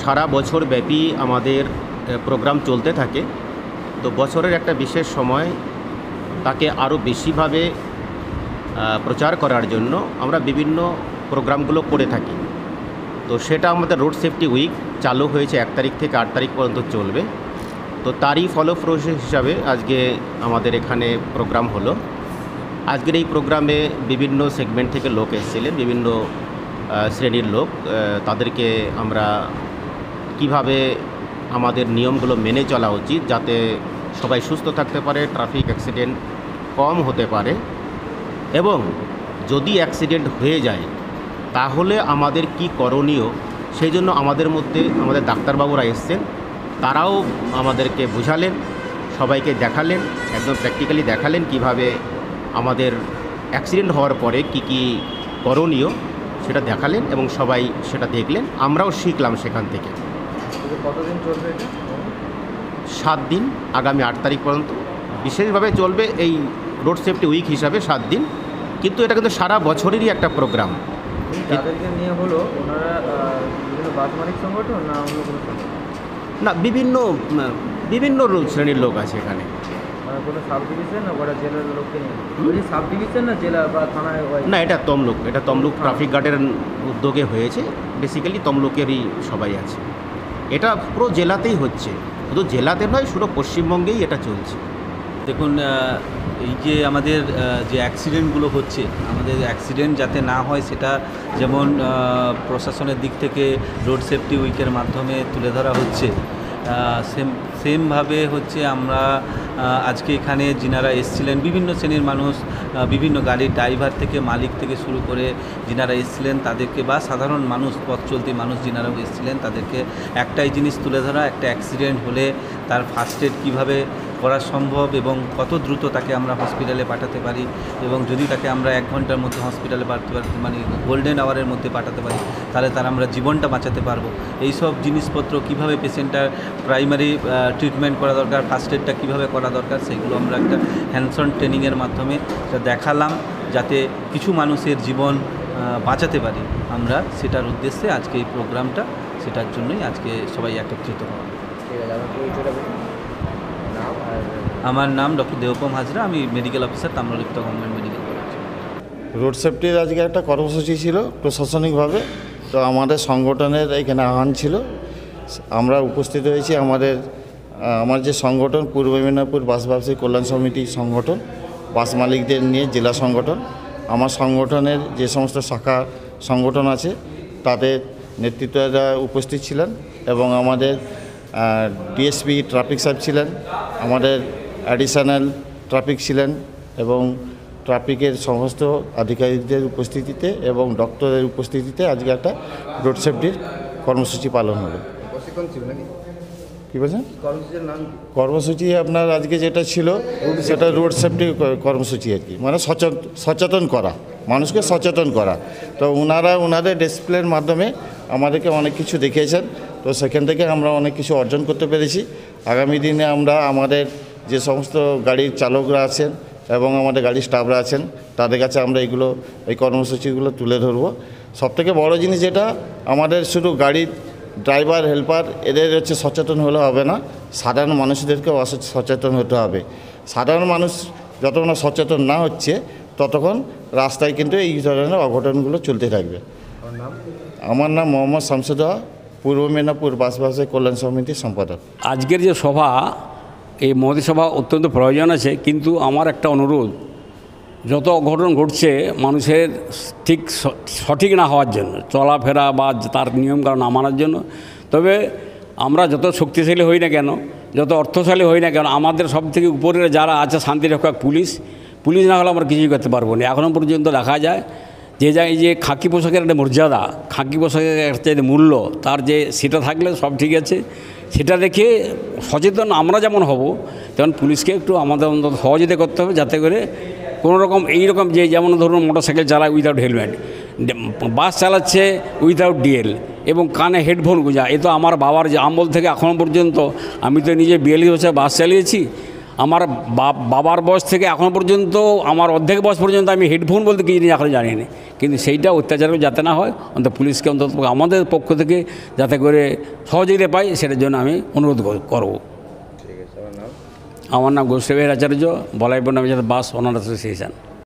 সারা বছর ব্যাপী আমাদের প্রোগ্রাম চলতে থাকে। তো বছরের একটা বিশেষ সময় তাকে আরও বেশিভাবে প্রচার করার জন্য আমরা বিভিন্ন প্রোগ্রামগুলো করে থাকি। তো সেটা আমাদের রোড সেফটি উইক চালু হয়েছে 1 তারিখ থেকে 8 তারিখ পর্যন্ত চলবে। তো তারই ফলপ্রসূ হিসাবে আজকে আমাদের এখানে প্রোগ্রাম হলো। আজকের এই প্রোগ্রামে বিভিন্ন সেগমেন্ট থেকে লোক এসেছিলেন, বিভিন্ন শ্রেণীর লোক। তাদেরকে আমরা কিভাবে আমাদের নিয়মগুলো মেনে চলা উচিত যাতে সবাই সুস্থ থাকতে পারে, ট্রাফিক অ্যাক্সিডেন্ট কম হতে পারে, এবং যদি অ্যাক্সিডেন্ট হয়ে যায় তাহলে আমাদের কি করণীয় সেই জন্য আমাদের মধ্যে আমাদের ডাক্তারবাবুরা এসছেন। তারাও আমাদেরকে বোঝালেন, সবাইকে দেখালেন, একদম প্র্যাকটিক্যালি দেখালেন কিভাবে আমাদের অ্যাক্সিডেন্ট হওয়ার পরে কি কি করণীয় সেটা দেখালেন এবং সবাই সেটা দেখলেন। আমরাও শিখলাম সেখান থেকে। কতদিন চলবে এটা? 7 দিন, আগামী 8 তারিখ পর্যন্ত বিশেষভাবে চলবে এই রোড সেফটি উইক হিসাবে 7 দিন। কিন্তু এটা কিন্তু সারা বছরেরই একটা প্রোগ্রাম। যাদেরকে নিয়ে হলো ওনারা বিভিন্ন বাস মালিক সংগঠন না অন্য কোনো সংগঠন? না, বিভিন্ন শ্রেণীর লোক আছে এখানে। কোনো সাব ডিভিশন না গোটা জেলার লোককে নিয়ে? বলছি সাব ডিভিশন না জেলা বা থানায়? না, এটা তমলুক ট্রাফিক গার্ডের উদ্যোগে হয়েছে। বেসিক্যালি তমলুকেরই সবাই আছে। এটা পুরো জেলাতেই হচ্ছে, শুধু জেলাতে নয়, পুরো পশ্চিমবঙ্গেই এটা চলছে। দেখুন, এই যে আমাদের যে অ্যাক্সিডেন্টগুলো হচ্ছে, আমাদের অ্যাক্সিডেন্ট যাতে না হয় সেটা যেমন প্রশাসনের দিক থেকে রোড সেফটি উইকের মাধ্যমে তুলে ধরা হচ্ছে, সেমভাবে হচ্ছে আমরা আজকে এখানে যিনারা এসেছিলেন বিভিন্ন শ্রেণীর মানুষ, বিভিন্ন গাড়ির ড্রাইভার থেকে মালিক থেকে শুরু করে যিনারা এসেছিলেন তাদেরকে, বা সাধারণ মানুষ, পথ চলতি মানুষ যিনারাও এসেছিলেন তাদেরকে একটাই জিনিস তুলে ধরা, একটা অ্যাক্সিডেন্ট হলে তার ফার্স্ট এড কীভাবে করা সম্ভব এবং কত দ্রুত তাকে আমরা হসপিটালে পাঠাতে পারি, এবং যদি তাকে আমরা 1 ঘন্টার মধ্যে হসপিটালে পাঠাতে পারি, মানে গোল্ডেন আওয়ারের মধ্যে পাঠাতে পারি, তাহলে তার আমরা জীবনটা বাঁচাতে পারবো। এই সব জিনিসপত্র কীভাবে পেশেন্টটার প্রাইমারি ট্রিটমেন্ট করা দরকার, ফার্স্ট এডটা কীভাবে করা দরকার, সেগুলো আমরা একটা হ্যান্ডস অন ট্রেনিংয়ের মাধ্যমে দেখালাম, যাতে কিছু মানুষের জীবন বাঁচাতে পারি আমরা। সেটার উদ্দেশ্যে আজকে এই প্রোগ্রামটা, সেটার জন্যই আজকে সবাই একত্রিত হওয়া। আমার নাম ডক্টর দেবপম হাজরা, আমি medical officer, Tamralipta government medical college. Road সেফটির আজকে একটা কর্মসূচি ছিল প্রশাসনিকভাবে। তো আমাদের সংগঠনের এখানে আহ্বান ছিল, আমরা উপস্থিত হয়েছি। আমার যে সংগঠন পূর্ব মেদিনীপুর বাস ব্যবসায়ী কল্যাণ সমিতি সংগঠন, বাস মালিকদের নিয়ে জেলা সংগঠন। আমার সংগঠনের যে সমস্ত শাখা সংগঠন আছে তাদের নেতৃত্বরা উপস্থিত ছিলেন, এবং আমাদের ডিএসপি ট্রাফিক সাহেব ছিলেন, আমাদের অ্যাডিশনাল ট্রাফিক ছিলেন, এবং ট্রাফিকের সমস্ত আধিকারিকদের উপস্থিতিতে এবং ডক্টরের উপস্থিতিতে আজকে একটা রোড সেফটির কর্মসূচি পালন হলো। কী বলছেন? কর্মসূচি আপনার আজকে যেটা ছিল সেটা রোড সেফটি কর্মসূচি আর কি, মানে সচেতন করা, মানুষকে সচেতন করা। তো ওনাদের ডিসপ্লের মাধ্যমে আমাদেরকে অনেক কিছু দেখিয়েছেন। তো সেখান থেকে আমরা অনেক কিছু অর্জন করতে পেরেছি। আগামী দিনে আমরা আমাদের যে সমস্ত গাড়ির চালকরা আছেন এবং আমাদের গাড়ির স্টাফরা আছেন তাদের কাছে আমরা এই কর্মসূচিগুলো তুলে ধরবো। সবথেকে বড় জিনিস যেটা, আমাদের শুধু গাড়ির ড্রাইভার হেল্পার এদের সচেতন হলে হবে না, সাধারণ মানুষদেরকেও সচেতন হতে হবে। সাধারণ মানুষ যতক্ষণ সচেতন না হচ্ছে ততক্ষণ রাস্তায় কিন্তু এই ধরনের অঘটনগুলো চলতে থাকবে। আমার নাম মোহাম্মদ শামসুদ্দোহা, পূর্ব মেদিনীপুর বাস ব্যবসায়ী কল্যাণ সমিতির সম্পাদক। আজকের যে সভা, এই মহতী সভা অত্যন্ত প্রয়োজন আছে, কিন্তু আমার একটা অনুরোধ, যত অঘটন ঘটছে মানুষের ঠিক সঠিক না হওয়ার জন্য, চলাফেরা বা তার নিয়মকানুন না মানার জন্য। তবে আমরা যত শক্তিশালী হই না কেন, যত অর্থশালী হই না কেন, আমাদের সবথেকে উপরে যারা আছে শান্তিরক্ষক পুলিশ না হলে আমরা কিছুই করতে পারবো না। এখনও পর্যন্ত দেখা যায় এই যে খাকি পোশাকের একটা মর্যাদা, খাকি পোশাকের একটা যে মূল্য, তার যে সেটা থাকলে সব ঠিক আছে। সেটা দেখে সচেতন আমরা যেমন হব, তেমন পুলিশকে একটু আমাদের অন্তত সহযোগিতা করতে হবে, যাতে করে কোনো রকম এইরকম যে যেমন ধরুন মোটরসাইকেল চালায় উইথাউট হেলমেট, বাস চালাচ্ছে উইথাউট ডিএল, এবং কানে হেডফোন গুঁজা। এ তো আমার বাবার যে আমল থেকে এখনও পর্যন্ত, আমি তো নিজে 42 বছর বাস চালিয়েছি, আমার বাবার বয়স থেকে এখন পর্যন্ত আমার অর্ধেক বয়স পর্যন্ত আমি হেডফোন বলতে কি জিনিস এখনও জানিনি, কিন্তু সেইটা অত্যাচার যাতে না হয় অন্তত পুলিশকে অন্তত আমাদের পক্ষ থেকে যাতে করে সহযোগিতা পাই সেটার জন্য আমি অনুরোধ করব। ঠিক আছে, আমার নাম? আমার নাম গোস্বামী আচার্য, বলাইপুর নামে বাস অনার অ্যাসোসিয়েশন।